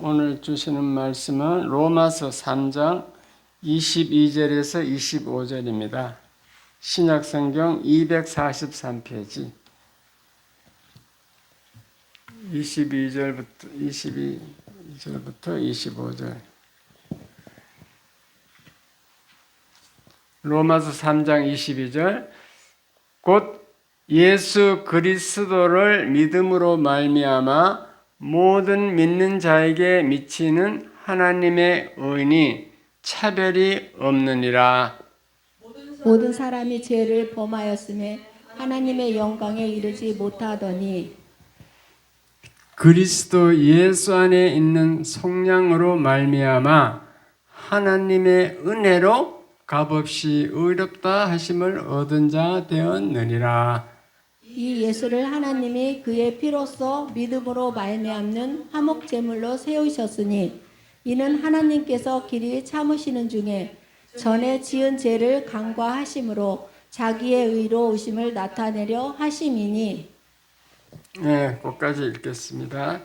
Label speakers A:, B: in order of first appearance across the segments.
A: 오늘 주시는 말씀은 로마서 3장 22절에서 25절입니다. 신약성경 243페이지 22절부터 25절. 로마서 3장 22절. 곧 예수 그리스도를 믿음으로 말미암아 모든 믿는 자에게 미치는 하나님의 의인이 차별이 없느니라.
B: 모든 사람이 죄를 범하였음에 하나님의 영광에 이르지 못하더니
A: 그리스도 예수 안에 있는 속량으로 말미암아 하나님의 은혜로 값없이 의롭다 하심을 얻은 자 되었느니라.
B: 이 예수를 하나님이 그의 피로써 믿음으로 말미암는 화목 제물로 세우셨으니 이는 하나님께서 길이 참으시는 중에 전에 지은 죄를 간과하심으로 자기의 의로우심을 나타내려 하심이니.
A: 네, 끝까지 읽겠습니다.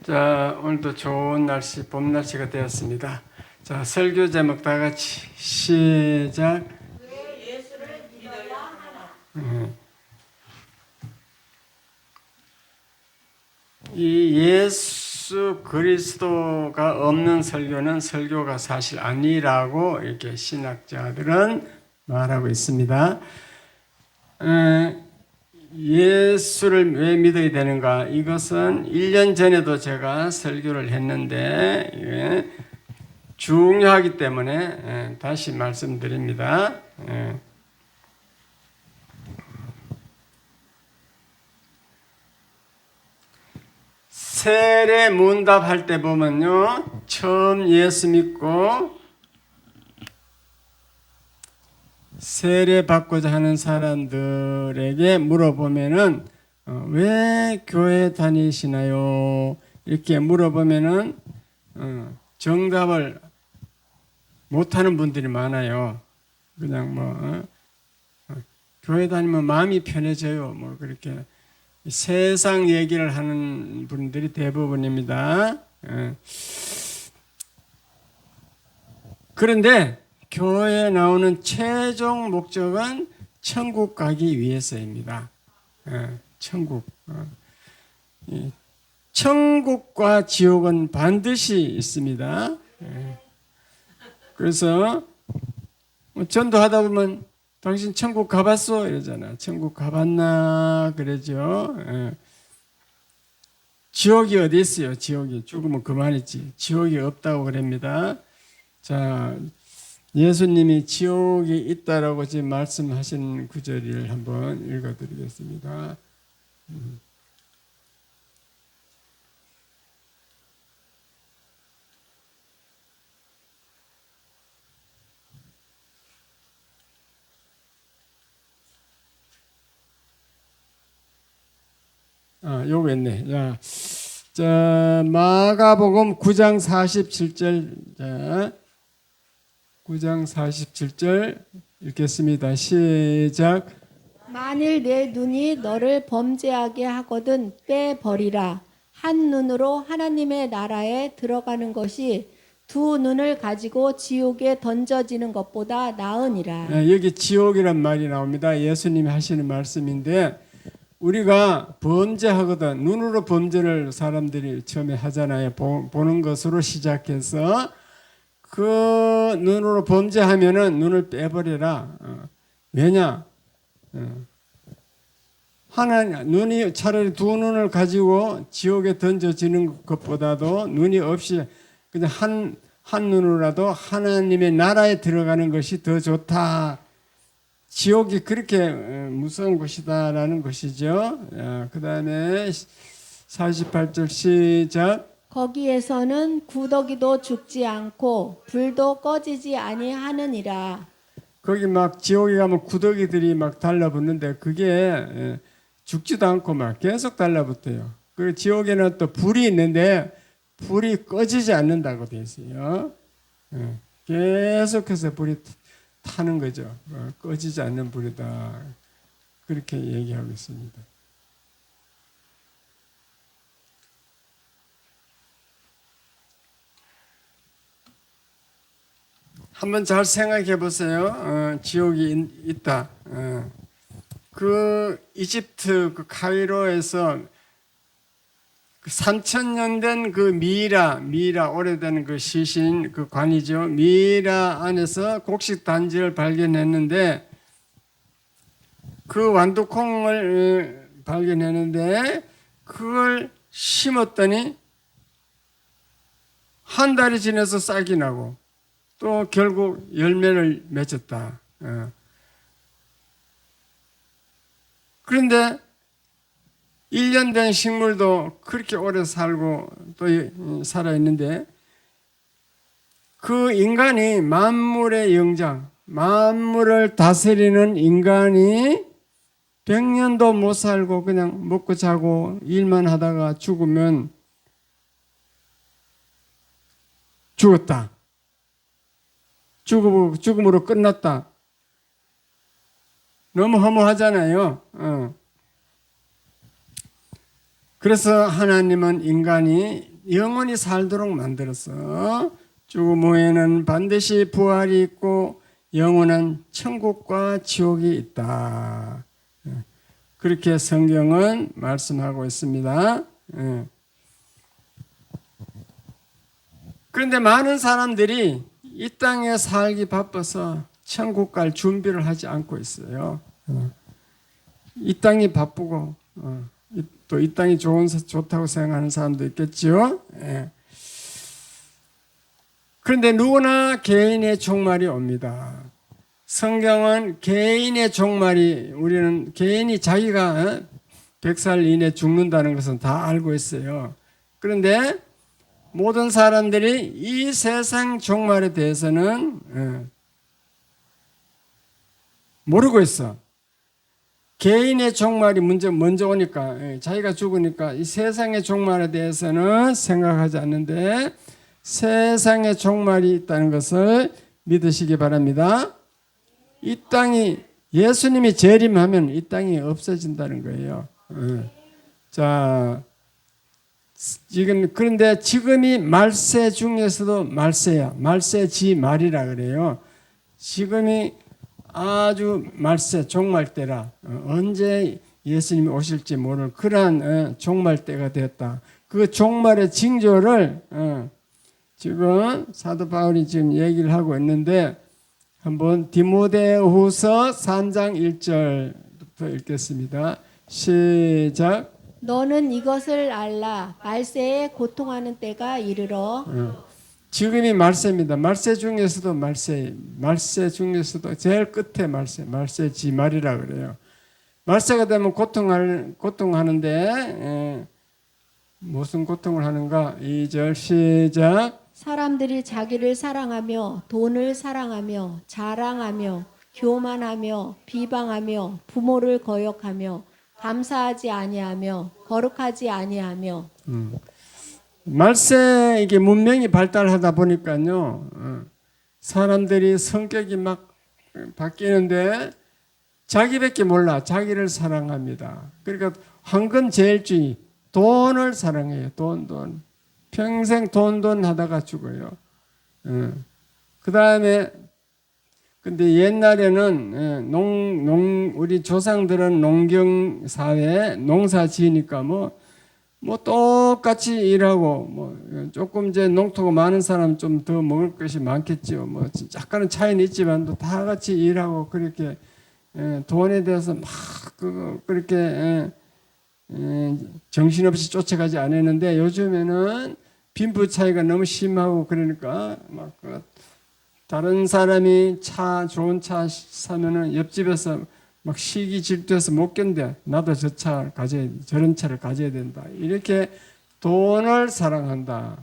A: 자, 오늘도 좋은 날씨, 봄 날씨가 되었습니다. 자, 설교 제목 다 같이 시작.
B: 왜 예수를 믿어야 하나?
A: 이 예수 그리스도가 없는 설교는 설교가 사실 아니라고 이렇게 신학자들은 말하고 있습니다. 예수를 왜 믿어야 되는가? 이것은 1년 전에도 제가 설교를 했는데 중요하기 때문에 다시 말씀드립니다. 세례 문답할 때 보면요, 처음 예수 믿고 세례 받고자 하는 사람들에게 물어보면은 왜 교회 다니시나요? 이렇게 물어보면은 정답을 못하는 분들이 많아요. 그냥 교회 다니면 마음이 편해져요. 그렇게 세상 얘기를 하는 분들이 대부분입니다. 그런데 교회에 나오는 최종 목적은 천국 가기 위해서입니다. 천국. 천국과 지옥은 반드시 있습니다. 그래서 전도하다 보면 당신 천국 가봤어? 이러잖아. 천국 가봤나? 그러죠. 지옥이 어디 있어요? 지옥이 죽으면 그만이지. 지옥이 없다고 그럽니다. 자, 예수님이 지옥이 있다라고 지금 말씀하신 구절을 한번 읽어드리겠습니다. 요거 있네. 자, 마가복음 9장 47절. 자, 9장 47절 읽겠습니다. 시작.
B: 만일 내 눈이 너를 범죄하게 하거든 빼버리라. 한 눈으로 하나님의 나라에 들어가는 것이 두 눈을 가지고 지옥에 던져지는 것보다 나으니라.
A: 여기 지옥이란 말이 나옵니다. 예수님이 하시는 말씀인데 우리가 범죄하거든 눈으로 범죄를 사람들이 처음에 하잖아요. 보는 것으로 시작해서 그 눈으로 범죄하면은 눈을 빼버려라. 왜냐? 눈이 차라리 두 눈을 가지고 지옥에 던져지는 것보다도 눈이 없이 그냥 한 눈으로라도 하나님의 나라에 들어가는 것이 더 좋다. 지옥이 그렇게 무서운 곳이다라는 것이죠. 그 다음에 48절 시작.
B: 거기에서는 구더기도 죽지 않고 불도 꺼지지 아니하느니라.
A: 거기 막 지옥에 가면 구더기들이 막 달라붙는데 그게 죽지도 않고 막 계속 달라붙어요. 그 지옥에는 또 불이 있는데 불이 꺼지지 않는다고 되어 있어요. 계속해서 불이 타는 거죠. 꺼지지 않는 불이다. 그렇게 얘기하고 있습니다. 한번 잘 생각해 보세요. 지옥이 있다. 그 이집트 그 카이로에서 3,000년 된 그 미이라 오래된 그 시신 그 관이죠. 미이라 안에서 곡식 단지를 발견했는데 그 완두콩을 발견했는데 그걸 심었더니 한 달이 지나서 싹이 나고 또 결국 열매를 맺었다. 그런데 1년 된 식물도 그렇게 오래 살고 또 살아있는데 그 인간이 만물의 영장, 만물을 다스리는 인간이 100년도 못 살고 그냥 먹고 자고 일만 하다가 죽으면 죽었다. 죽음으로 끝났다. 너무 허무하잖아요. 그래서 하나님은 인간이 영원히 살도록 만들었어. 죽음 후에는 반드시 부활이 있고 영원한 천국과 지옥이 있다. 그렇게 성경은 말씀하고 있습니다. 그런데 많은 사람들이 이 땅에 살기 바빠서 천국 갈 준비를 하지 않고 있어요. 이 땅이 바쁘고 또 이 땅이 좋다고 생각하는 사람도 있겠죠. 그런데 누구나 개인의 종말이 옵니다. 성경은 개인의 종말이 우리는 개인이 자기가 100살 이내 죽는다는 것은 다 알고 있어요. 그런데 모든 사람들이 이 세상 종말에 대해서는 모르고 있어. 개인의 종말이 먼저 오니까 자기가 죽으니까 이 세상의 종말에 대해서는 생각하지 않는데 세상의 종말이 있다는 것을 믿으시기 바랍니다. 이 땅이 예수님이 재림하면 이 땅이 없어진다는 거예요. 자, 그런데 지금이 말세 중에서도 말세야. 말세지 말이라 그래요. 지금이 아주 말세 종말 때라. 언제 예수님이 오실지 모를 그러한 종말 때가 되었다. 그 종말의 징조를 지금 사도 바울이 지금 얘기를 하고 있는데 한번 디모데후서 3장 1절부터 읽겠습니다. 시작.
B: 너는 이것을 알라. 말세에 고통하는 때가 이르러.
A: 지금이 말세입니다. 말세 중에서도 말세 중에서도 제일 끝에 말세지 말이라 그래요. 말세가 되면 고통하는데 무슨 고통을 하는가? 2절 시작.
B: 사람들이 자기를 사랑하며 돈을 사랑하며 자랑하며 교만하며 비방하며 부모를 거역하며 감사하지 아니하며 거룩하지 아니하며.
A: 말세 이게 문명이 발달하다 보니까요, 사람들이 성격이 막 바뀌는데 자기밖에 몰라. 자기를 사랑합니다. 그러니까 황금제일주의, 돈을 사랑해요. 돈. 평생 돈 하다가 죽어요. 그 다음에 근데 옛날에는 우리 조상들은 농경사회, 농사 지으니까 뭐 똑같이 일하고 조금 이제 농토가 많은 사람 좀 더 먹을 것이 많겠죠. 약간은 차이는 있지만 또 다 같이 일하고 그렇게 돈에 대해서 막 그렇게 정신없이 쫓아가지 않았는데 요즘에는 빈부 차이가 너무 심하고 그러니까 막 다른 사람이 좋은 차 사면은 옆집에서 막 시기 질투해서 못 견뎌. 나도 저런 차를 가져야 된다. 이렇게 돈을 사랑한다.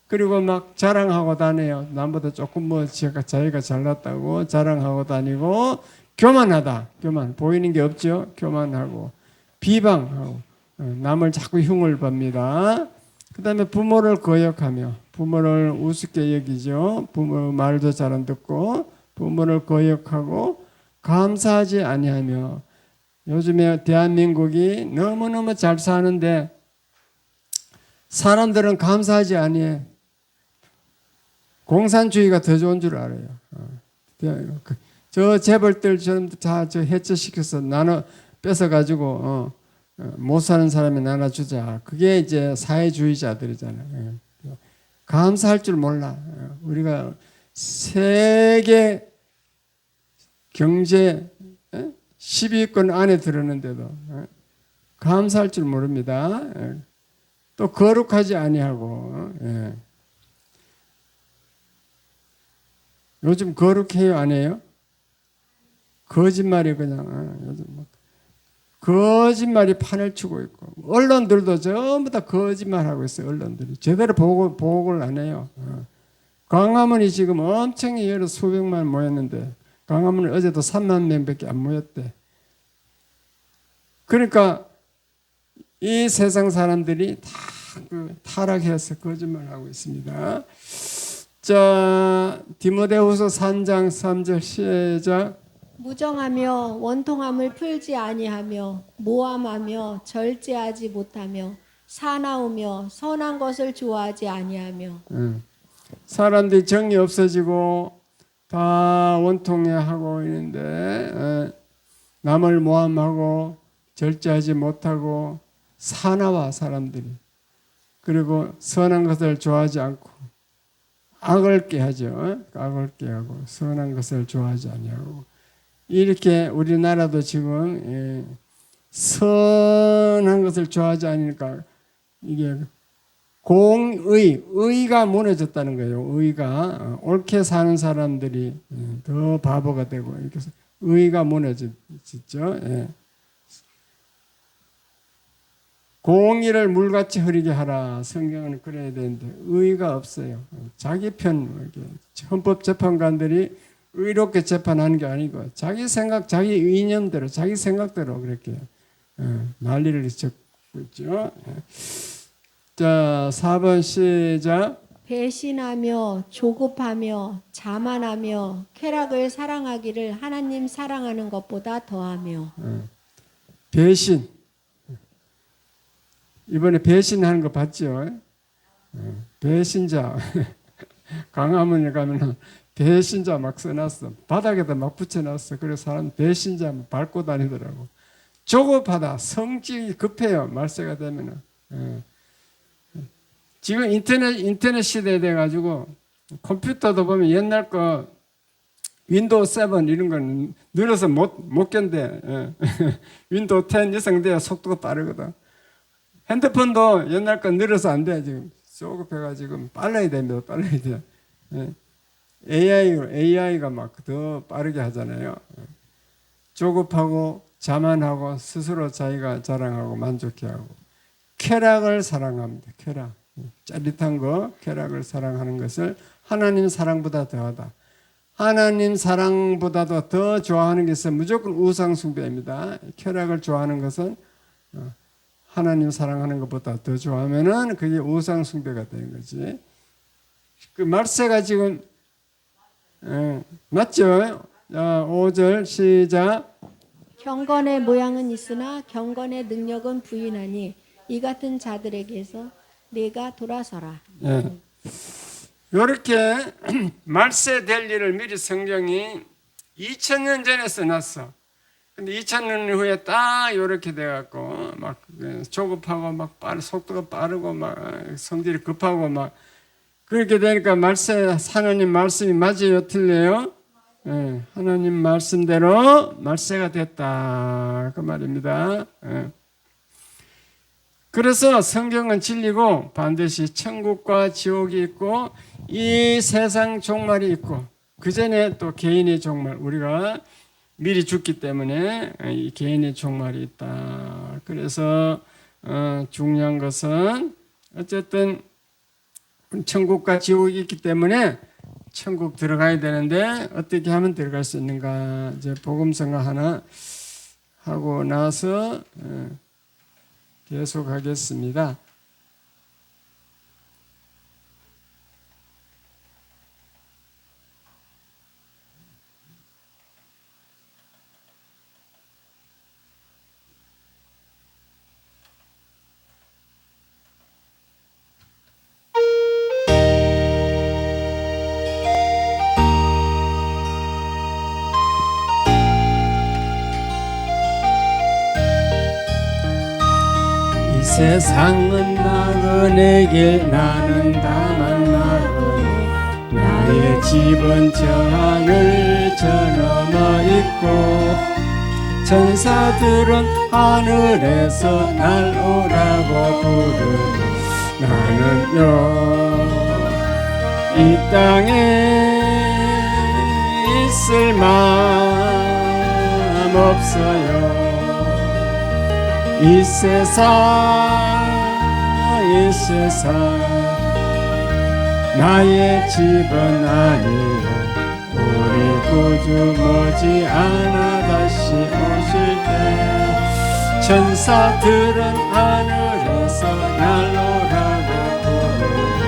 A: 그리고 막 자랑하고 다녀요. 남보다 조금 자기가 잘났다고 자랑하고 다니고 교만하다. 보이는 게 없죠. 교만하고 비방하고 남을 자꾸 흉을 봅니다. 그 다음에 부모를 거역하며 부모를 우습게 여기죠. 부모 말도 잘 안 듣고 부모를 거역하고 감사하지 아니하며. 요즘에 대한민국이 너무너무 잘 사는데 사람들은 감사하지 아니해. 공산주의가 더 좋은 줄 알아요. 저 재벌들 전부 다저 해체시켜서 나눠 뺏어가지고 못 사는 사람이 나눠주자. 그게 이제 사회주의자들이잖아요. 감사할 줄 몰라. 우리가 세계 경제 10위권 안에 들었는데도 감사할 줄 모릅니다. 또 거룩하지 아니하고. 요즘 거룩해요, 안 해요? 거짓말이 그냥 요즘 거짓말이 판을 치고 있고, 언론들도 전부 다 거짓말하고 있어요. 언론들이 제대로 보고를 안 해요. 광화문이 지금 엄청 여러 수백만 모였는데 광화문은 어제도 3만 명밖에 안 모였대. 그러니까 이 세상 사람들이 다 타락해서 거짓말하고 있습니다. 자, 디모데후서 3장 3절 시작.
B: 무정하며 원통함을 풀지 아니하며 모함하며 절제하지 못하며 사나우며 선한 것을 좋아하지 아니하며.
A: 사람들이 정이 없어지고 다 원통해하고 있는데 남을 모함하고 절제하지 못하고 사나워 사람들이. 그리고 선한 것을 좋아하지 않고 악을 꾀하죠. 악을 꾀하고 선한 것을 좋아하지 아니하고. 이렇게 우리나라도 지금 선한 것을 좋아하지 않으니까 이게 의가 무너졌다는 거예요. 의가 옳게 사는 사람들이 더 바보가 되고 이렇게 해서 의가 무너졌죠. 공의를 물같이 흐리게 하라. 성경은 그래야 되는데 의가 없어요. 자기 편 헌법재판관들이 의롭게 재판하는 게 아니고 자기 생각, 자기 이념대로, 자기 생각대로 그렇게 난리를 쳤고 있죠. 자, 4번 시작.
B: 배신하며 조급하며 자만하며 쾌락을 사랑하기를 하나님 사랑하는 것보다 더하며.
A: 배신. 이번에 배신하는 거 봤죠? 배신자. 광화문에 가면은 배신자 막 써놨어. 바닥에다 막 붙여놨어. 그래서 사람 배신자 밟고 다니더라고. 조급하다. 성질이 급해요. 말세가 되면은. 지금 인터넷 시대에 돼가지고 컴퓨터도 보면 옛날 거 윈도우 7 이런 거는 늘어서 못 견뎌. 윈도우 10 이상 돼야 속도가 빠르거든. 핸드폰도 옛날 거 늘어서 안 돼. 지금 조급해가지고 빨라야 됩니다. 빨라야 돼. AI가 막 더 빠르게 하잖아요. 조급하고 자만하고 스스로 자기가 자랑하고 만족해하고 쾌락을 사랑합니다. 쾌락. 짜릿한 거, 쾌락을 사랑하는 것을 하나님 사랑보다 더하다. 하나님 사랑보다도 더 좋아하는 것은 무조건 우상 숭배입니다. 쾌락을 좋아하는 것은 하나님 사랑하는 것보다 더 좋아하면은 그게 우상 숭배가 되는 거지. 그 말세가 지금 맞죠? 5절 시작.
B: 경건의 모양은 있으나 경건의 능력은 부인하니 이 같은 자들에게서 내가 돌아서라.
A: 이렇게 말세 될 일을 미리 성경이 2000년 전에 써놨어. 근데 2000년 후에 딱 이렇게 돼갖고 막 조급하고 막 속도가 빠르고 막 성질이 급하고 막 그렇게 되니까 말세 하나님 말씀이 맞아요, 틀려요? 하나님 말씀대로 말세가 됐다 그 말입니다. 그래서 성경은 진리고 반드시 천국과 지옥이 있고 이 세상 종말이 있고 그 전에 또 개인의 종말, 우리가 미리 죽기 때문에 이 개인의 종말이 있다. 그래서 중요한 것은 어쨌든 천국과 지옥이 있기 때문에 천국 들어가야 되는데 어떻게 하면 들어갈 수 있는가, 이제 복음성가 하나 하고 나서 계속하겠습니다. 세상은 나그네 길 나는 다만 나그네 나의 집은 저 하늘 저 너머 있고 천사들은 하늘에서 날 오라고 부르니 나는요 이 땅에 있을 마음 없어요 이 세상 나의 집은 아니요 우리 구주 머지않아 다시 오실 때 천사들은 하늘에서 날 오라고 부르니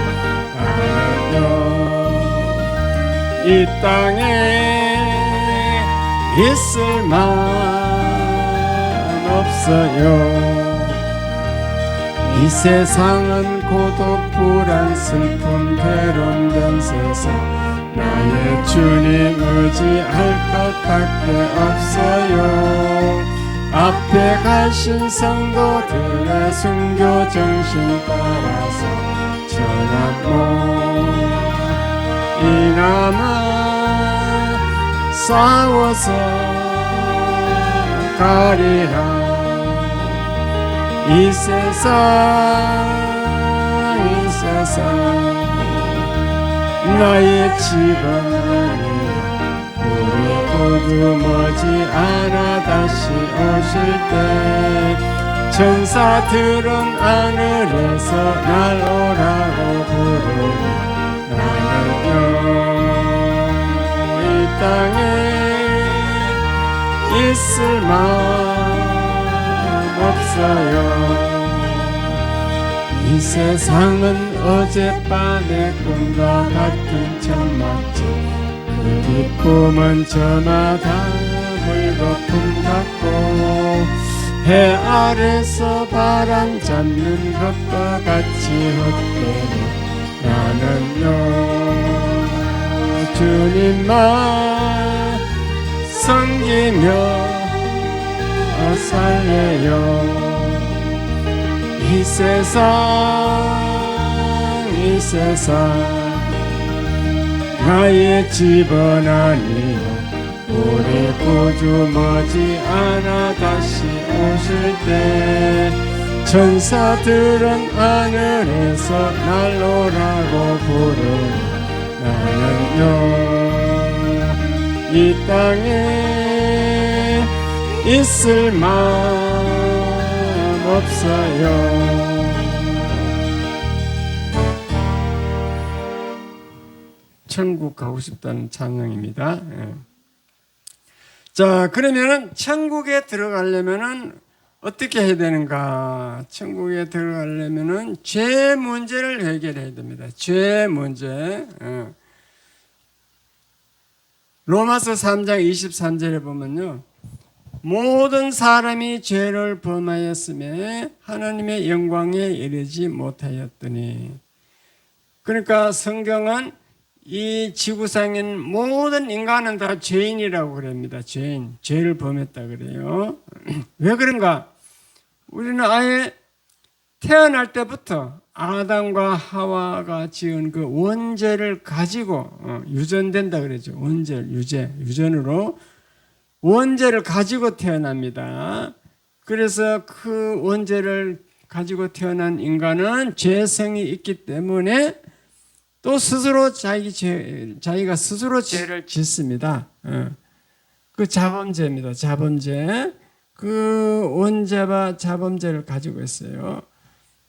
A: 나는요 이 땅에 있을 마음 없어요 이 세상은 고독 불안 슬픔 괴로움된 세상 나의 주님 의지할 것밖에 없어요 앞에 가신 성도들의 순교 정신 따라서 전함모 이남아 싸워서 가리라 이 세상 나의 집은 아니요 우리 모두 머지않아 다시 오실 때 천사들은 하늘에서 날 오라고 부르니 나는요 이 땅에 있을 마음 없어요 이 세상은 어젯밤의 꿈과 같은 천막지 그 기쁨은 저마다 물거품 같고 해 아래서 바람 잡는 것과 같이 헛되니 나는요 주님만 섬기며 살래요 이 세상 나의 집은 아니요 우리 구주 머지않아 다시 오실 때 천사들은 하늘에서 날 오라고 부르니 나는요 이 땅에 있을 마음 없어요 천국 가고 싶다는 찬양입니다. 자, 그러면은 천국에 들어가려면은 어떻게 해야 되는가? 천국에 들어가려면은 죄 문제를 해결해야 됩니다. 죄 문제. 로마서 3장 23절에 보면요. 모든 사람이 죄를 범하였음에 하나님의 영광에 이르지 못하였더니. 그러니까 성경은 이 지구상인 모든 인간은 다 죄인이라고 그럽니다. 죄인, 죄를 범했다 그래요. 왜 그런가? 우리는 아예 태어날 때부터 아담과 하와가 지은 그 원죄를 가지고 유전된다 그러죠. 유전으로 원죄를 가지고 태어납니다. 그래서 그 원죄를 가지고 태어난 인간은 죄성이 있기 때문에 또 스스로 자기가 스스로 죄를 짓습니다. 그 자범죄입니다. 자범죄. 그 원죄와 자범죄를 가지고 있어요.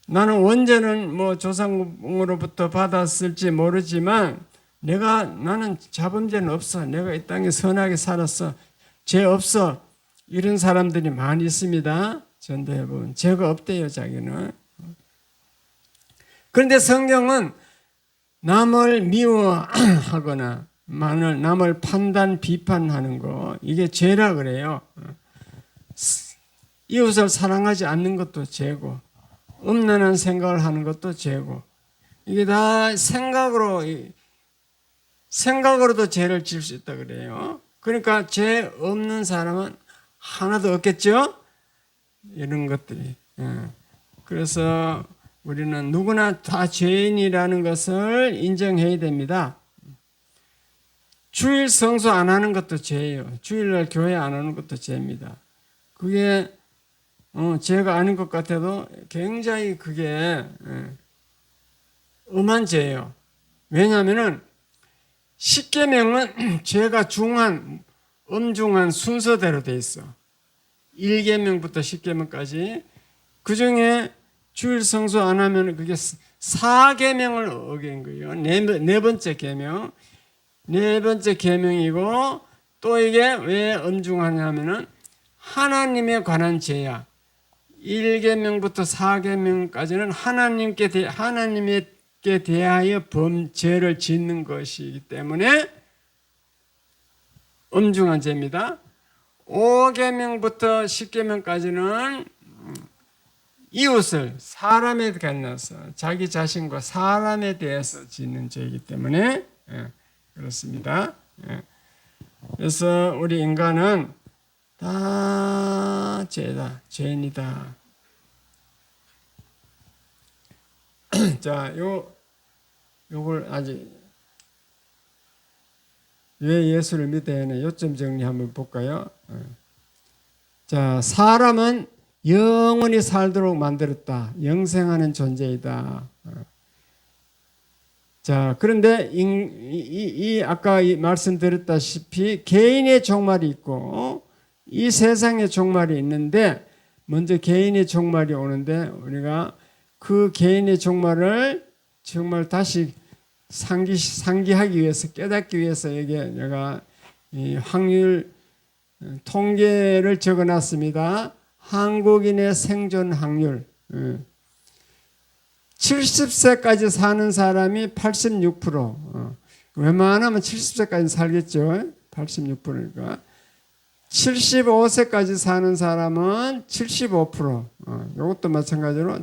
A: 나는 원죄는 뭐 조상으로부터 받았을지 모르지만 나는 자범죄는 없어. 내가 이 땅에 선하게 살았어. 죄 없어. 이런 사람들이 많이 있습니다. 전도해보면 죄가 없대요, 자기는. 그런데 성경은 남을 미워하거나 남을 비판하는 거 이게 죄라 그래요. 이웃을 사랑하지 않는 것도 죄고 음란한 생각을 하는 것도 죄고 이게 다 생각으로도 죄를 지을 수 있다 그래요. 그러니까 죄 없는 사람은 하나도 없겠죠? 이런 것들이. 그래서 우리는 누구나 다 죄인이라는 것을 인정해야 됩니다. 주일 성수 안 하는 것도 죄예요. 주일날 교회 안 오는 것도 죄입니다. 그게 죄가 아닌 것 같아도 굉장히 그게 엄한 죄예요. 왜냐하면은 십계명은 죄가 중한 엄중한 순서대로 돼 있어. 1계명부터 10계명까지. 그 중에 주일 성수 안 하면 그게 4계명을 어긴 거예요. 네 번째 계명. 네 번째 계명이고 또 이게 왜 엄중하냐면은 하나님에 관한 죄야. 1계명부터 4계명까지는 하나님께 대하여 죄를 짓는 것이기 때문에 엄중한 죄입니다. 5계명부터 10계명까지는 이웃을 사람에 관해서 자기 자신과 사람에 대해서 짓는 죄이기 때문에 그렇습니다. 그래서 우리 인간은 다 죄다, 죄인이다. 자, 요걸 아직 왜 예수를 믿어야 하나 요점 정리 한번 볼까요? 자, 사람은 영원히 살도록 만들었다. 영생하는 존재이다. 자, 그런데 아까 말씀드렸다시피 개인의 종말이 있고 이 세상의 종말이 있는데 먼저 개인의 종말이 오는데 우리가 그 개인의 종말을 정말 다시 상기하기 위해서 깨닫기 위해서 여기에 내가 이 확률 통계를 적어놨습니다. 한국인의 생존 확률 70세까지 사는 사람이 86%. 웬만하면 70세까지 살겠죠. 86%니까. 75세까지 사는 사람은 75%. 이것도 마찬가지로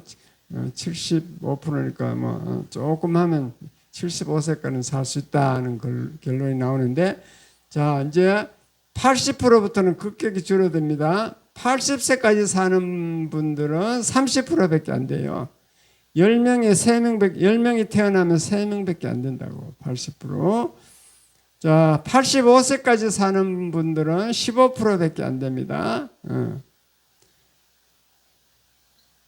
A: 75%니까 뭐 조금 하면 75세까지는 살 수 있다는 결론이 나오는데, 자, 이제 80%부터는 급격히 줄어듭니다. 80세까지 사는 분들은 30%밖에 안 돼요. 10명이 태어나면 3명밖에 안 된다고. 80%. 자, 85세까지 사는 분들은 15%밖에 안 됩니다.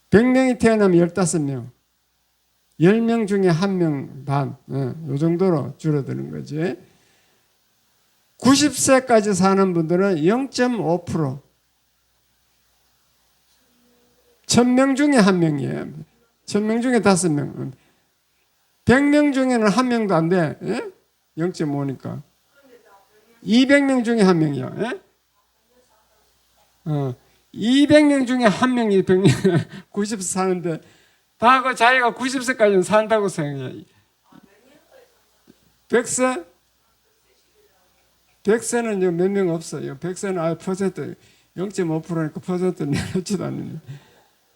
A: 100명이 태어나면 15명. 10명 중에 1명 반. 이 정도로 줄어드는 거지. 90세까지 사는 분들은 0.5%. 1000명 중에 1명이에요. 1000명 중에 5명. 100명 중에는 1명도 안 돼. 0.5니까. 200명 중에 1명이야. 200명 중에 1명이 90세 사는데 다 그 자기가 90세까지는 산다고 생각해. 100세? 100세는 몇 명 없어요. 100세는 아예 퍼센트 0.5%니까 퍼센트 내놓지도 않는데.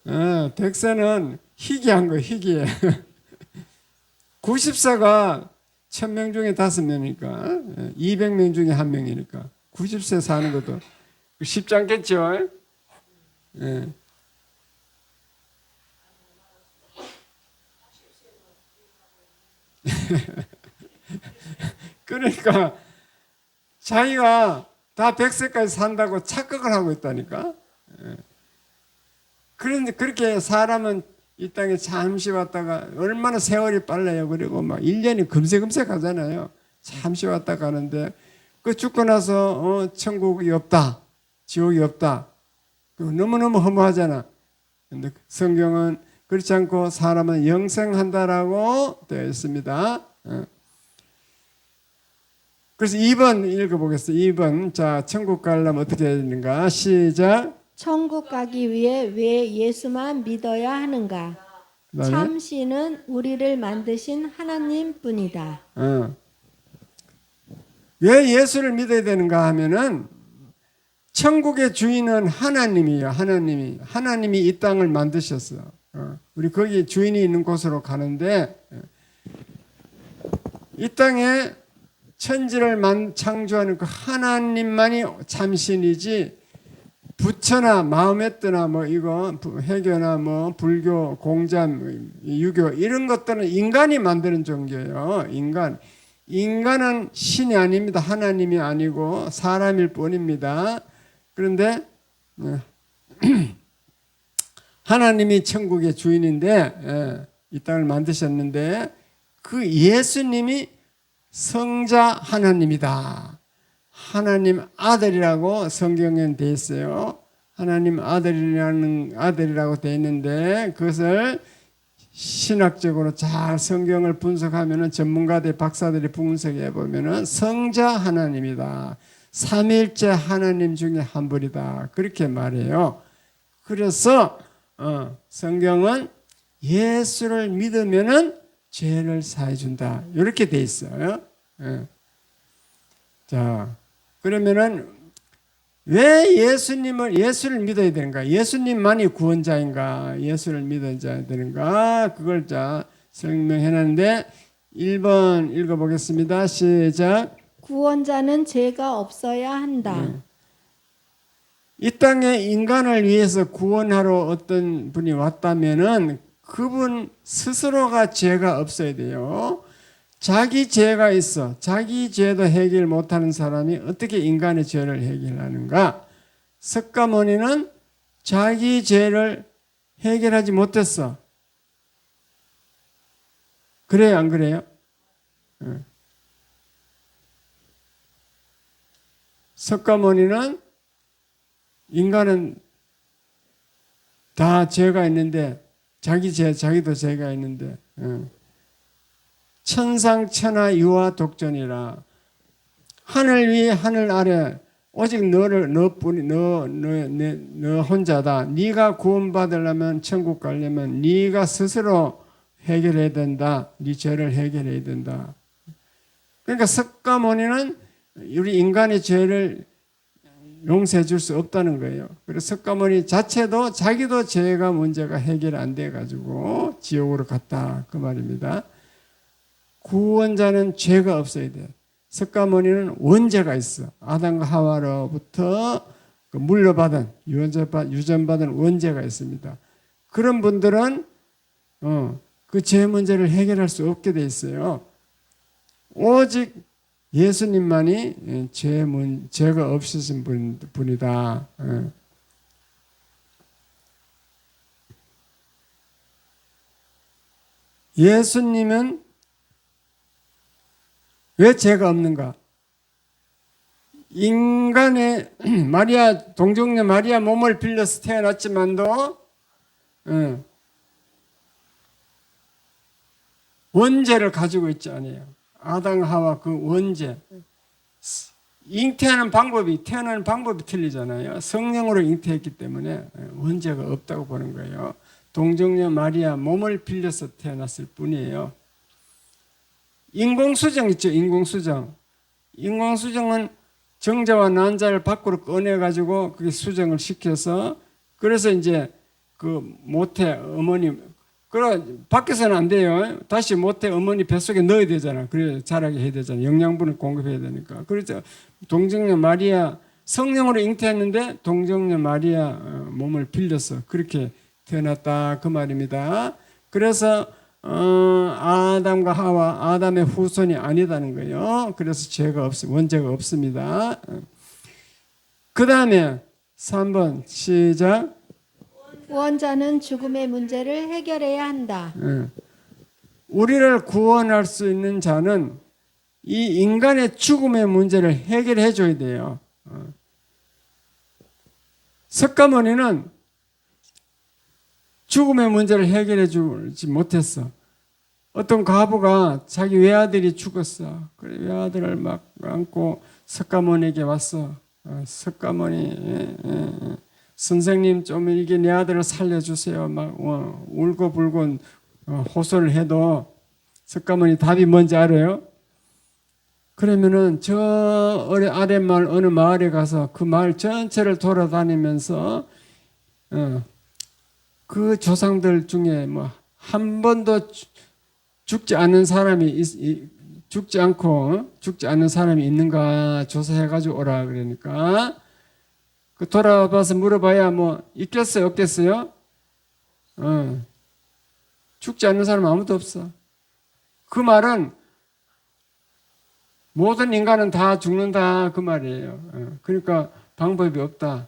A: 100세는 희귀한 거예요. 희귀해. 90세가 1000명 중에 5명이니까 200명 중에 1명이니까 90세 사는 것도 쉽지 않겠죠. 그러니까 자기가 다 100세까지 산다고 착각을 하고 있다니까. 그런데 그렇게 사람은 이 땅에 잠시 왔다가 얼마나 세월이 빨라요. 그리고 막 1년이 금세 가잖아요. 잠시 왔다 가는데 그 죽고 나서 천국이 없다. 지옥이 없다. 너무너무 허무하잖아. 근데 성경은 그렇지 않고 사람은 영생한다라고 되어 있습니다. 그래서 2번 읽어보겠습니다. 2번. 자, 천국 가려면 어떻게 해야 되는가? 시작.
B: 천국 가기 위해 왜 예수만 믿어야 하는가? 참신은 우리를 만드신 하나님뿐이다.
A: 왜 예수를 믿어야 되는가 하면은 천국의 주인은 하나님이에요. 하나님이 이 땅을 만드셨어. 우리 거기 주인이 있는 곳으로 가는데 이 땅에 천지를 창조하는 그 하나님만이 참신이지 부처나 마호메트나 뭐 이거 해교나 뭐 불교, 공자, 유교 이런 것들은 인간이 만드는 종교예요. 인간은 신이 아닙니다. 하나님이 아니고 사람일 뿐입니다. 그런데 하나님이 천국의 주인인데 이 땅을 만드셨는데 그 예수님이 성자 하나님이다. 하나님 아들이라고 성경에 돼 있어요. 하나님 아들이라고 돼 있는데 그것을 신학적으로 잘 성경을 분석하면은 전문가들 박사들이 분석해 보면은 성자 하나님이다. 삼일째 하나님 중에 한 분이다. 그렇게 말해요. 그래서 성경은 예수를 믿으면은 죄를 사해 준다. 이렇게 돼 있어요. 자, 그러면은 왜 예수를 믿어야 되는가? 예수님만이 구원자인가? 예수를 믿어야 되는가? 그걸 자 설명해 놨는데 1번 읽어보겠습니다. 시작.
B: 구원자는 죄가 없어야 한다.
A: 이 땅에 인간을 위해서 구원하러 어떤 분이 왔다면은 그분 스스로가 죄가 없어야 돼요. 자기 죄가 있어. 자기 죄도 해결 못하는 사람이 어떻게 인간의 죄를 해결하는가? 석가모니는 자기 죄를 해결하지 못했어. 그래요, 안 그래요? 석가모니는 인간은 다 죄가 있는데 자기도 죄가 있는데 천상천하 유아 독존이라 하늘 위에 하늘 아래 오직 너 혼자다. 네가 구원받으려면 천국 가려면 네가 스스로 해결해야 된다. 네 죄를 해결해야 된다. 그러니까 석가모니는 우리 인간의 죄를 용서해 줄 수 없다는 거예요. 그래서 석가모니 자체도 자기도 죄가 문제가 해결 안 돼 가지고 지옥으로 갔다 그 말입니다. 구원자는 죄가 없어야 돼. 석가모니는 원죄가 있어. 아담과 하와로부터 물려받은 유전받은 원죄가 있습니다. 그런 분들은 그 죄 문제를 해결할 수 없게 돼 있어요. 오직 예수님만이 죄가 없으신 분이다. 예수님은 왜 죄가 없는가? 인간의 동정녀 마리아 몸을 빌려서 태어났지만도 원죄를 가지고 있지 않아요. 아담 하와 그 원죄. 태어나는 방법이 틀리잖아요. 성령으로 잉태했기 때문에 원죄가 없다고 보는 거예요. 동정녀 마리아 몸을 빌려서 태어났을 뿐이에요. 인공수정 있죠. 인공수정은 정자와 난자를 밖으로 꺼내가지고 그게 수정을 시켜서 그래서 이제 그 모태 어머니 밖에서는 안 돼요. 다시 모태 어머니 뱃속에 넣어야 되잖아. 그래 자라게 해야 되잖아. 영양분을 공급해야 되니까. 그래서 동정녀 마리아 성령으로 잉태했는데 동정녀 마리아 몸을 빌려서 그렇게 태어났다 그 말입니다. 그래서 아담과 하와 아담의 후손이 아니다는 거예요. 그래서 원죄가 없습니다. 그 다음에 3번 시작.
B: 구원자는 죽음의 문제를 해결해야 한다.
A: 우리를 구원할 수 있는 자는 이 인간의 죽음의 문제를 해결해 줘야 돼요. 석가모니는 죽음의 문제를 해결해 주지 못했어. 어떤 과부가 자기 외아들이 죽었어. 그래 외아들을 막 안고 석가모니에게 왔어. 석가모니 선생님 좀 이게 내 아들을 살려주세요. 막 울고불고 호소를 해도 석가모니 답이 뭔지 알아요? 그러면은 저 아랫마을 어느 마을에 가서 그 마을 전체를 돌아다니면서 그 조상들 중에 뭐 한 번도 죽지 않는 사람이 죽지 않는 사람이 있는가 조사해가지고 오라 그러니까 그 돌아봐서 물어봐야 뭐 있겠어요, 없겠어요? 죽지 않는 사람 아무도 없어. 그 말은 모든 인간은 다 죽는다 그 말이에요. 그러니까 방법이 없다.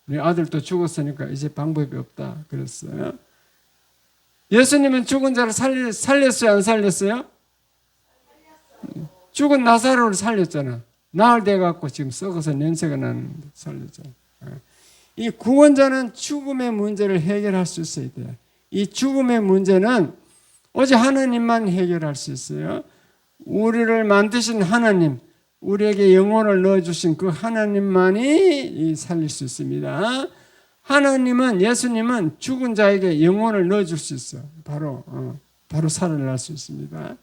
A: 내 아들도 죽었으니까 이제 방법이 없다 그랬어요. 예수님은 죽은 자를 살렸어요, 안 살렸어요? 죽은 나사로를 살렸잖아. 나흘 돼갖고 지금 썩어서 냄새가 나는데 살렸잖아. 이 구원자는 죽음의 문제를 해결할 수 있어야 돼요. 이 죽음의 문제는 오직 하나님만 해결할 수 있어요. 우리를 만드신 하나님, 우리에게 영혼을 넣어주신 그 하나님만이 살릴 수 있습니다. 하나님은, 예수님은 죽은 자에게 영혼을 넣어줄 수 있어. 바로 살아날 수 있습니다.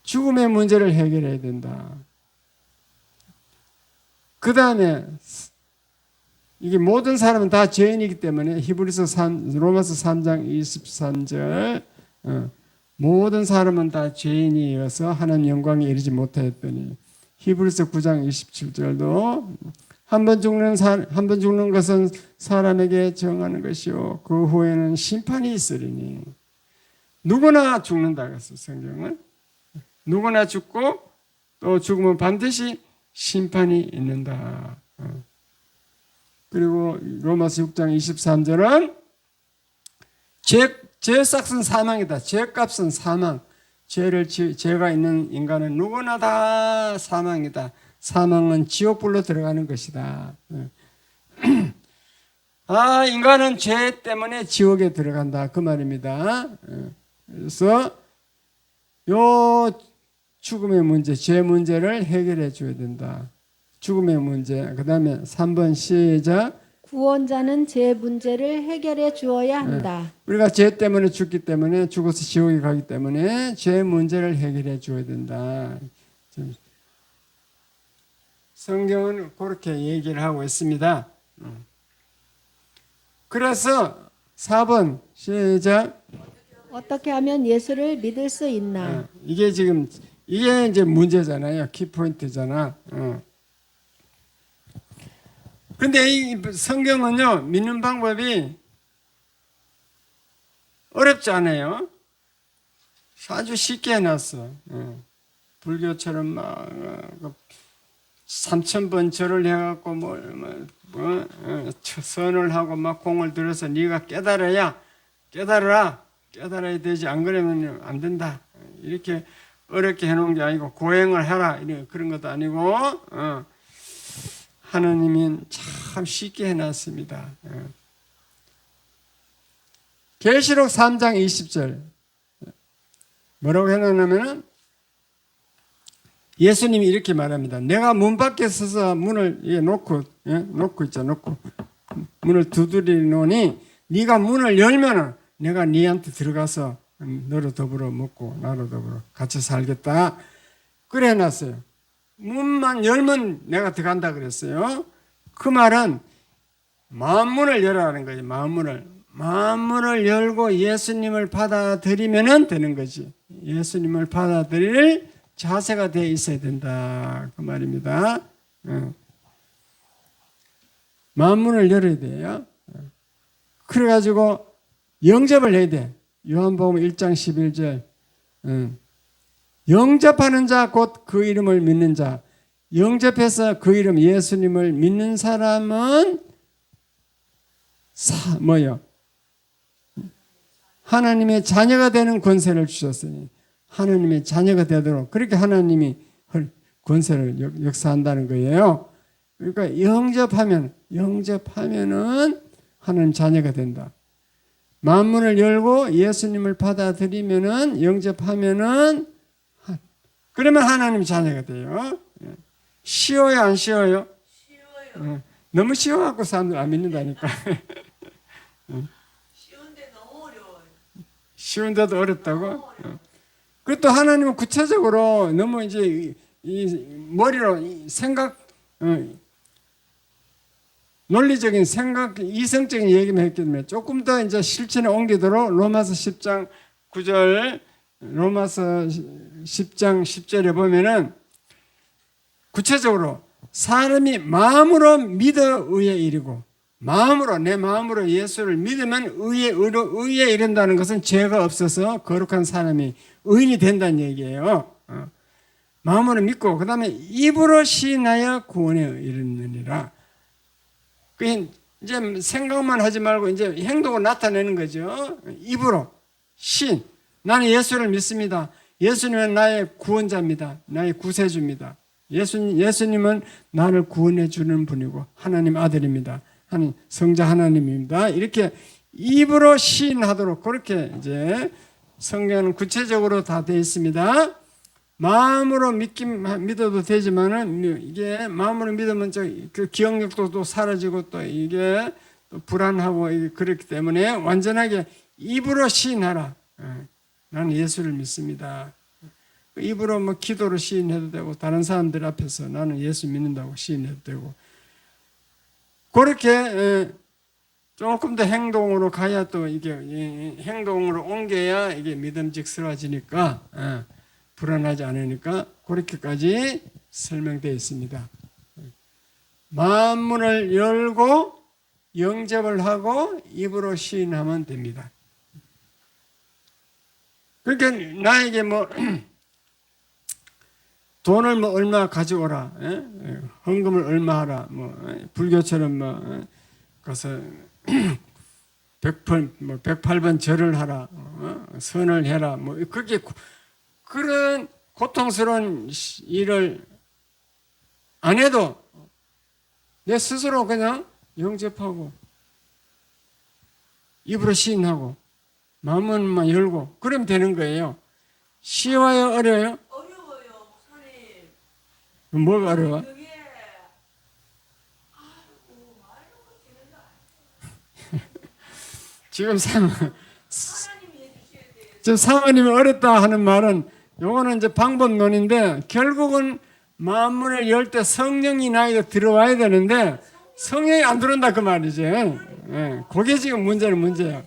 A: 죽음의 문제를 해결해야 된다. 그 다음에 이게 모든 사람은 다 죄인이기 때문에 로마서 3장 23절 모든 사람은 다 죄인이어서 하나님 영광에 이르지 못하였더니 히브리서 9장 27절도 한 번 죽는 것은 사람에게 정하는 것이요 그 후에는 심판이 있으리니 누구나 죽는다 그랬어 성경은. 누구나 죽고 또 죽으면 반드시 심판이 있는다. 그리고 로마서 6장 23절은 죄의 싹은 사망이다. 죄값은 사망. 죄가 있는 인간은 누구나 다 사망이다. 사망은 지옥불로 들어가는 것이다. 인간은 죄 때문에 지옥에 들어간다. 그 말입니다. 그래서 요 죽음의 문제, 죄 문제를 해결해 줘야 된다. 죽음의 문제. 그 다음에 3번 시작.
B: 구원자는 죄 문제를 해결해 주어야 한다.
A: 우리가 죄 때문에 죽기 때문에 죽어서 지옥에 가기 때문에 죄 문제를 해결해 줘야 된다. 성경은 그렇게 얘기를 하고 있습니다. 그래서 4번 시작.
B: 어떻게 하면 예수를 믿을 수 있나?
A: 이게 이제 문제잖아요. 키포인트잖아. 근데 이 성경은요, 믿는 방법이 어렵지 않아요. 아주 쉽게 해놨어. 불교처럼 막 3,000번 절을 해갖고 선을 하고 막 공을 들여서 네가 깨달아야 되지. 안 그러면 안 된다. 이렇게 어렵게 해놓은 게 아니고 고행을 해라. 그런 것도 아니고 하나님이 참 쉽게 해놨습니다. 계시록 3장 20절 뭐라고 해놨냐면은 예수님이 이렇게 말합니다. 내가 문 밖에 서서 문을 놓고 문을 두드리노니 네가 문을 열면은 내가 네한테 들어가서 너로 더불어 먹고 나로 더불어 같이 살겠다. 그래 해놨어요. 문만 열면 내가 들어간다 그랬어요. 그 말은 마음문을 열라는 거지. 마음문을 열고 예수님을 받아들이면 되는 거지. 예수님을 받아들일 자세가 되어 있어야 된다. 그 말입니다. 마음문을 열어야 돼요. 그래가지고 영접을 해야 돼. 요한복음 1장 11절. 영접하는 자 곧 그 이름을 믿는 자. 영접해서 그 이름 예수님을 믿는 사람은 하나님의 자녀가 되는 권세를 주셨으니 하나님의 자녀가 되도록 그렇게 하나님이 권세를 역사한다는 거예요. 그러니까 영접하면은 하나님 자녀가 된다. 만문을 열고 예수님을 받아들이면은 영접하면은 그러면 하나님 자녀가 돼요. 쉬워요, 안 쉬워요? 쉬워요. 너무 쉬워갖고 사람들 안 믿는다니까.
C: 쉬운데 너무 어려워요.
A: 쉬운데도 어렵다고? 그것도 하나님은 구체적으로 너무 이제 이 머리로 논리적인 생각, 이성적인 얘기만 했기 때문에 조금 더 이제 실천에 옮기도록 로마서 10장 9절, 로마서 10장 10절에 보면은 구체적으로 사람이 마음으로 믿어 의의 일이고 마음으로 내 마음으로 예수를 믿으면 의에 이른다는 것은 죄가 없어서 거룩한 사람이 의인이 된다는 얘기예요. 마음으로 믿고 그 다음에 입으로 시인하여 구원에 이르느니라. 그 이제 생각만 하지 말고 이제 행동으로 나타내는 거죠. 입으로 시인. 나는 예수를 믿습니다. 예수님은 나의 구원자입니다. 나의 구세주입니다. 예수님은 나를 구원해 주는 분이고 하나님 아들입니다. 성자 하나님입니다. 이렇게 입으로 시인하도록 그렇게 이제 성경은 구체적으로 다 되어 있습니다. 마음으로 믿어도 되지만은 이게 마음으로 믿으면 그 기억력도 또 사라지고 또 이게 또 불안하고 그렇기 때문에 완전하게 입으로 시인하라. 나는 예수를 믿습니다. 입으로 뭐 기도로 시인해도 되고 다른 사람들 앞에서 나는 예수 믿는다고 시인해도 되고 그렇게 조금 더 행동으로 가야 또 이게 행동으로 옮겨야 이게 믿음직스러워지니까 불안하지 않으니까 그렇게까지 설명되어 있습니다. 마음문을 열고 영접을 하고 입으로 시인하면 됩니다. 그러니까 나에게 뭐 돈을 뭐 얼마 가져오라, 헌금을 얼마 하라, 뭐 불교처럼 뭐 가서 108번 절을 하라, 선을 해라, 뭐 그게 그런 고통스러운 일을 안 해도 내 스스로 그냥 영접하고 입으로 시인하고 마음만 열고 그러면 되는 거예요. 쉬워요? 어려워요?
C: 어려워요, 목사님.
A: 뭐가 어려워?
C: 그게
A: 지금
C: 하나님이 해주셔야 돼요.
A: 지금 사모님이 어렵다 하는 말은 요거는 이제 방법론인데 결국은 마음문을 열 때 성령이 나에게 들어와야 되는데 성령이 안 들어온다 그 말이지. 그게 지금 문제야.
C: 내가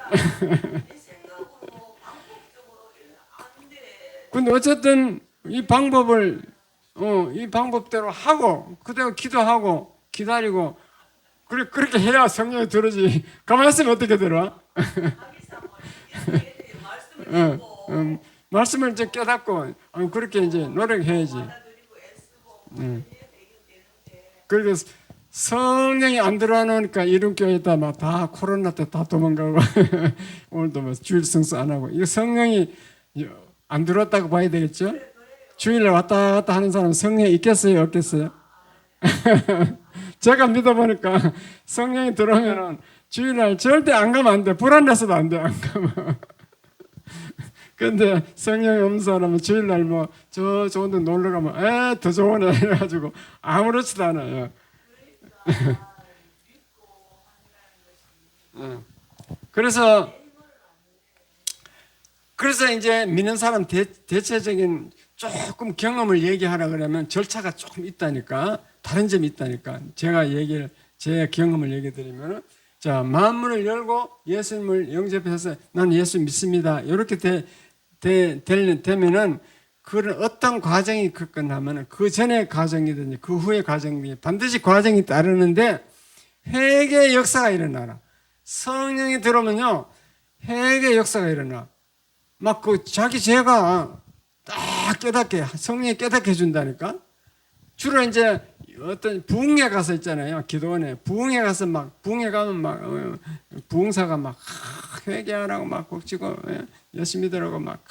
C: 내 생각으로 방법적으로 안 돼.
A: 근데 어쨌든 이 방법을 이 방법대로 하고 그대로 기도하고 기다리고 그렇게 해야 성령이 들어오지. 가만히 있으면 어떻게 들어?
C: 말씀을 듣고
A: 말씀을 이제 깨닫고 그렇게 이제 노력해야지.
C: 받아들이고 애쓰고 해야 되는데
A: 그래서 성령이 안 들어오니까 이름교회다 막 다 코로나 때 다 도망가고 오늘도 뭐 주일 성수 안 하고 이거 성령이 안 들어왔다고 봐야 되겠죠? 주일에 왔다 갔다 하는 사람 성령이 있겠어요, 없겠어요? 제가 믿어보니까 성령이 들어오면은 주일날 절대 안 가면 안 돼. 불안해서도 안 돼, 안 가면. 근데 성령이 없는 사람은 주일날 뭐 저 좋은 데 놀러 가면 더 좋으네 해가지고 아무렇지도 않아요. 그래서 이제 믿는 사람 대체적인 조금 경험을 얘기하라 그러면 절차가 조금 있다니까 다른 점이 있다니까 제 경험을 얘기 드리면 자 마음문을 열고 예수님을 영접해서 나는 예수 믿습니다 이렇게 되면은 그런 어떤 과정이 끝나면은 그 전의 과정이든지 그 후의 과정이 반드시 과정이 따르는데 회개의 역사가 일어나라. 성령이 들어오면요 회개의 역사가 일어나. 막 그 자기 죄가 딱 깨닫게 성령이 깨닫게 해준다니까. 주로 이제 어떤 부흥회 가서 있잖아요. 기도원에 부흥회 가서 막 부흥회 가면 막 부흥사가 막 회개하라고 막 곡치고 열심히 들으라고 막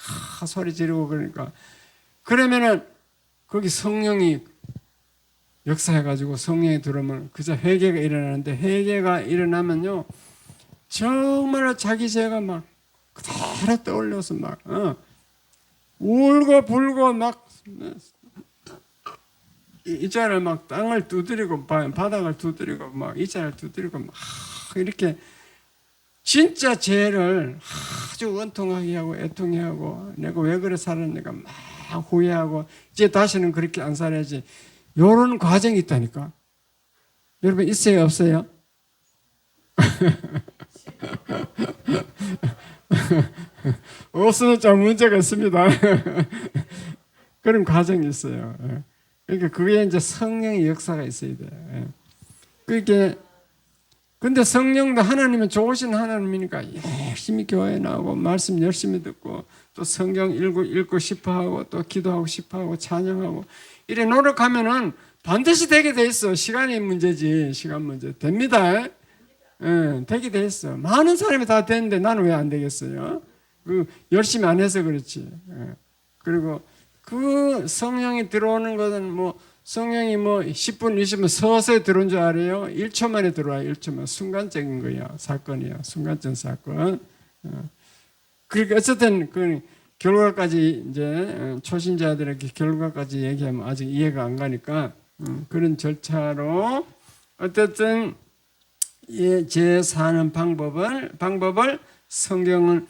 A: 소리 지르고 그러니까 그러면은 거기 성령이 역사해가지고 성령이 들어오면 그저 회개가 일어나는데 회개가 일어나면요 정말로 자기 죄가 막 그대로 떠올려서 막 울고 불고 막 이자를 막 땅을 두드리고 바닥을 두드리고 막 이자를 두드리고 막 이렇게 진짜 죄를 아주 원통하게 하고 애통해 하고 내가 왜 그래 살았는가 막 후회하고 이제 다시는 그렇게 안 살아야지. 이런 과정이 있다니까. 여러분 있어요 없어요? 없으면 좀 문제가 있습니다. 그런 과정이 있어요. 그러니까 그게 이제 성령의 역사가 있어야 돼. 예. 그게 근데 성령도 하나님은 좋으신 하나님이니까 열심히 교회 나오고 말씀 열심히 듣고 또 성경 읽고 싶어 하고 또 기도하고 싶어 하고 찬양하고 이래 노력하면은 반드시 되게 돼 있어. 시간이 문제지. 시간 문제. 됩니다. 예, 되게 돼 있어. 많은 사람이 다 되는데 나는 왜 안 되겠어요? 열심히 안 해서 그렇지. 예. 그리고 그 성령이 들어오는 것은 뭐 성령이 뭐 10분, 20분 서서히 들어온 줄 알아요? 1초 만에 들어와요. 1초 만에. 순간적인 거예요. 사건이에요. 순간적 사건. 그러니까 어쨌든 그 결과까지 이제 초신자들에게 결과까지 얘기하면 아직 이해가 안 가니까 그런 절차로 어쨌든 제 사는 방법을 성경은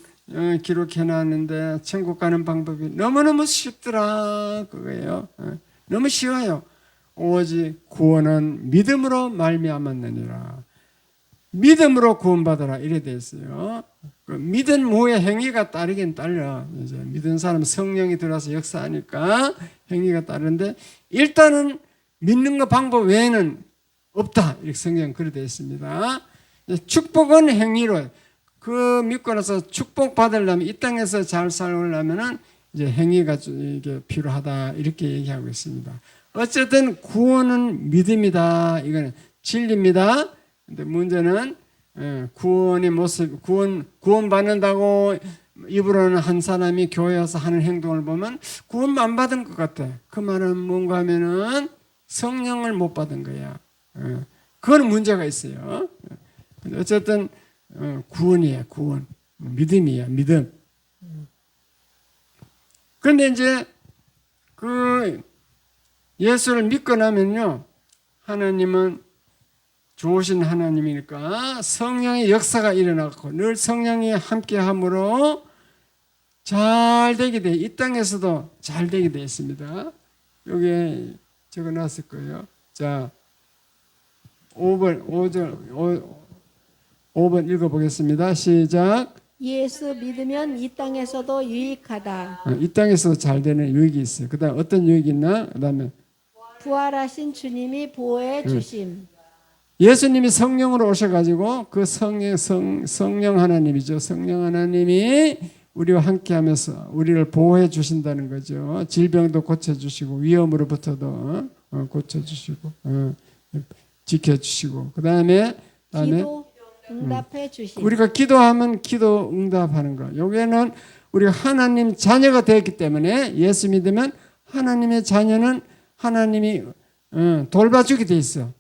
A: 기록해 놨는데 천국 가는 방법이 너무너무 쉽더라 그거예요. 너무 쉬워요. 오직 구원은 믿음으로 말미암았느니라. 믿음으로 구원받아라 이래 돼 있어요. 그 믿은 후에 행위가 따르긴 따라. 이제 믿은 사람 성령이 들어와서 역사하니까 행위가 따르는데 일단은 믿는 것 방법 외에는 없다. 이렇게 성경 그래 돼 있습니다. 축복은 행위로 그 믿고 나서 축복 받으려면 이 땅에서 잘 살려면은 이제 행위가 이게 필요하다 이렇게 얘기하고 있습니다. 어쨌든 구원은 믿음이다. 이거는 진리입니다. 근데 문제는 구원의 모습, 구원 받는다고 입으로는 한 사람이 교회 와서 하는 행동을 보면 구원 안 받은 것 같아. 그 말은 뭔가 하면은 성령을 못 받은 거야. 그건 문제가 있어요. 근데 어쨌든 구원이야, 구원. 믿음이야, 믿음. 그런데 이제 그 예수를 믿고 나면요, 하나님은 좋으신 하나님이니까 성령의 역사가 일어나고 늘 성령이 함께함으로 잘 되게 돼. 이 땅에서도 잘 되게 돼 있습니다. 여기에 적어놨을 거예요. 자, 5번 읽어보겠습니다. 시작.
B: 예수 믿으면 이 땅에서도 유익하다.
A: 이 땅에서도 잘 되는 유익이 있어요. 그 다음 어떤 유익이 있나? 그 다음에
B: 부활하신 주님이 보호해 주심.
A: 예수님이 성령으로 오셔가지고 그 성령 하나님이죠. 성령 하나님이 우리와 함께하면서 우리를 보호해 주신다는 거죠. 질병도 고쳐주시고 위험으로부터도 고쳐주시고 지켜주시고 그 다음에
B: 기도 응답해 주심.
A: 우리가 기도하면 기도 응답하는 거. 여기에는 우리가 하나님 자녀가 되었기 때문에 예수 믿으면 하나님의 자녀는 하나님이 돌봐주게 돼 있어.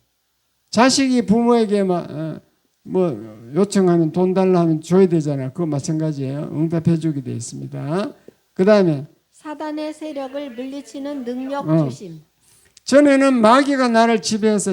A: 자식이 부모에게 뭐 요청하면 돈 달라 하면 줘야 되잖아. 그거 마찬가지예요. 응답해 주게 돼 있습니다. 그 다음에
B: 사단의 세력을 물리치는 능력 주심.
A: 전에는 마귀가 나를 지배해서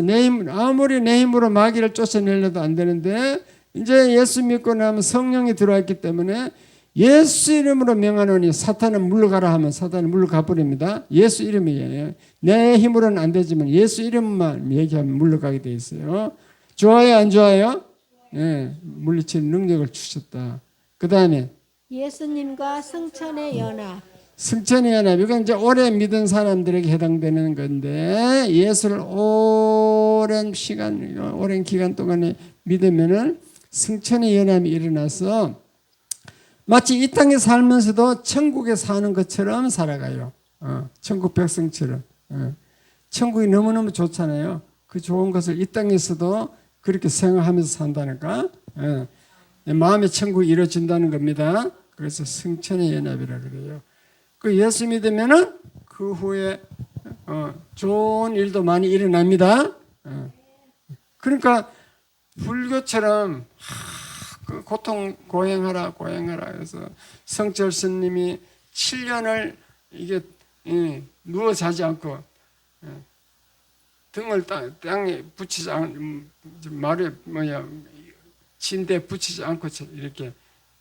A: 아무리 내 힘으로 마귀를 쫓아내려도 안 되는데 이제 예수 믿고 나면 성령이 들어왔기 때문에 예수 이름으로 명하노니 사탄은 물러가라 하면 사탄은 물러가 버립니다. 예수 이름이에요. 내 힘으로는 안 되지만 예수 이름만 얘기하면 물러가게 돼 있어요. 좋아요, 안 좋아요? 네, 물리치는 능력을 주셨다. 그 다음에
B: 예수님과 승천의 연합.
A: 승천의 연합. 이건 이제 오래 믿은 사람들에게 해당되는 건데 예수를 오랜 기간 동안에 믿으면은 승천의 연합이 일어나서 마치 이 땅에 살면서도 천국에 사는 것처럼 살아가요. 천국 백성처럼. 천국이 너무너무 좋잖아요. 그 좋은 것을 이 땅에서도 그렇게 생각하면서 산다니까. 마음의 천국이 이루어진다는 겁니다. 그래서 승천의 연합이라 그래요. 그 예수 믿으면은 그 후에 좋은 일도 많이 일어납니다. 그러니까 불교처럼 그 고통 고행하라 그래서 성철 스님이 7년을 이게 누워 자지 않고 등을 땅에 붙이지 말에 침대에 붙이지 않고 이렇게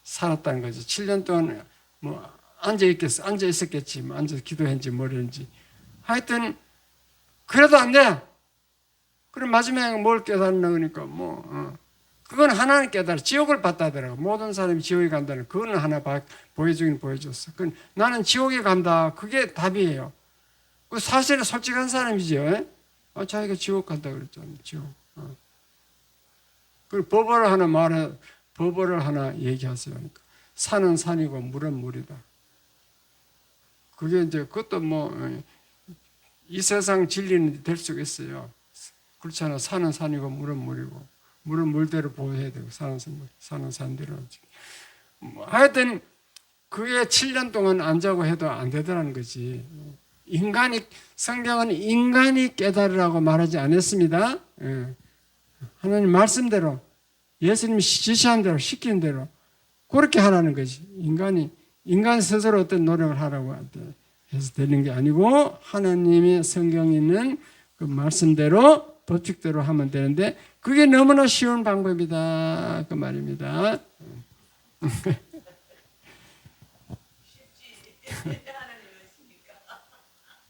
A: 살았다는 거죠. 7년 동안 뭐 앉아 있었겠지, 뭐 앉아서 기도했는지 모르는지 하여튼 그래도 안 돼. 그럼 마지막에 뭘 깨달나 그러니까 그건 하나는 깨달아. 지옥을 봤다더라고. 모든 사람이 지옥에 간다는 그거는 하나 보여주긴 보여줬어. 나는 지옥에 간다. 그게 답이에요. 그 사실은 솔직한 사람이죠. 자기가 지옥 간다 그랬잖아요. 지옥. 그리고 법어를 하나 얘기하세요. 그러니까 산은 산이고 물은 물이다. 그게 이제 그것도 뭐 이 세상 진리는 될 수가 있어요. 그렇잖아. 산은 산이고 물은 물이고 물은 물대로 보호해야 되고 산은 산대로. 하여튼 그게 7년 동안 안 자고 해도 안 되더라는 거지. 성경은 인간이 깨달으라고 말하지 않았습니다. 하나님 말씀대로 예수님이 지시한 대로 시키는 대로 그렇게 하라는 거지. 인간 스스로 어떤 노력을 하라고 해서 되는 게 아니고 하나님의 성경에 있는 그 말씀대로 법칙대로 하면 되는데 그게 너무나 쉬운 방법이다 그 말입니다.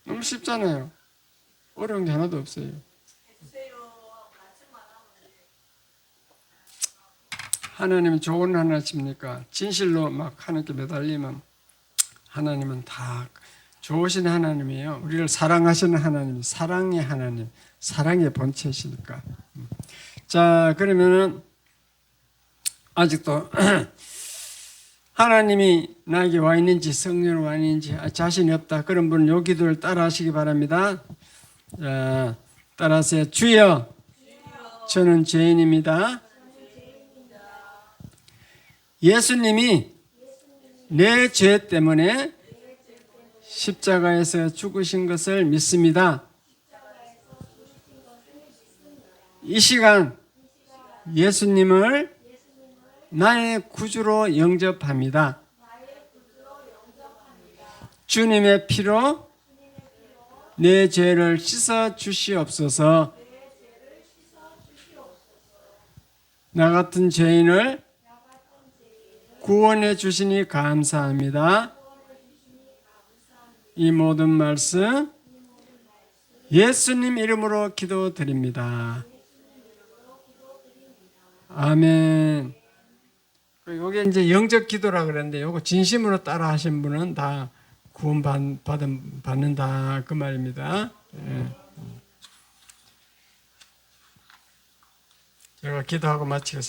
A: 너무 쉽잖아요. 어려운 게 하나도 없어요. 하나님은 좋은 하나님입니까? 진실로 막 하나님께 매달리면 하나님은 다 좋으신 하나님이에요. 우리를 사랑하시는 하나님, 사랑의 하나님, 사랑의 본체시니까. 자, 그러면은 아직도 하나님이 나에게 와 있는지 성령으로 와 있는지 자신이 없다. 그런 분은 요 기도를 따라 하시기 바랍니다. 자, 따라하세요. 주여, 저는 죄인입니다. 예수님이 내 죄 때문에 십자가에서 죽으신 것을 믿습니다. 이 시간 예수님을 나의 구주로 영접합니다. 주님의 피로 내 죄를 씻어 주시옵소서. 나 같은 죄인을 구원해 주시니 감사합니다. 이 모든 말씀 예수님 이름으로 기도드립니다. 아멘. 이게 이제 영적 기도라 그랬는데 이거 진심으로 따라 하신 분은 다 구원 받는다 그 말입니다. 제가 기도하고 마치겠습니다.